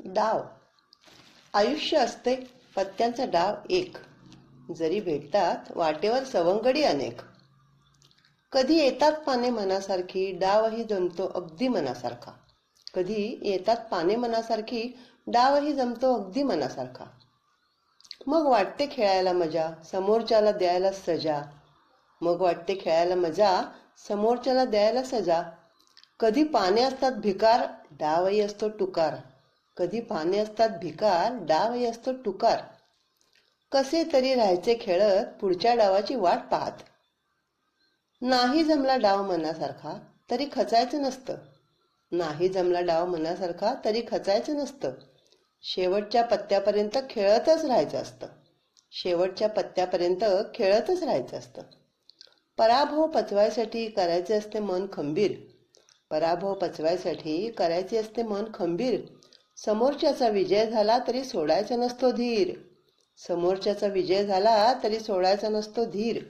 डाव. आयुष्य असते पत्त्यांचा डाव एक. जरी भेटतात वाटेवर सवंगडी अनेक. कधी येतात पाने मनासारखी, डावही जमतो अगदी मनासारखा. कधी येतात पाने मनासारखी, डावही जमतो अगदी मनासारखा. मग वाटते खेळायला मजा, समोरच्याला द्यायला सजा. मग वाटते खेळायला मजा, समोरच्याला द्यायला सजा. कधी पाने असतात भिकार, डावही असतो टुकार. कधी पाने असतात भिकार, डावही असतो टुकार. कसे तरी राहायचे खेळत, पुढच्या डावाची वाट पाहत. नाही जमला डाव मनासारखा तरी खचायचं नसतं. नाही जमला डाव मनासारखा तरी खचायचं नसतं. शेवटच्या पत्त्यापर्यंत खेळतच राहायचं असतं. शेवटच्या पत्त्यापर्यंत खेळतच राहायचं असतं. पराभव पचवायसाठी करायचे असते मन खंबीर. पराभव पचवायसाठी करायचे असते मन खंबीर. समोरच्याचा विजय झाला तरी सोडायचा नसतो धीर. समोरच्याचा विजय झाला तरी सोडायचा नसतो धीर.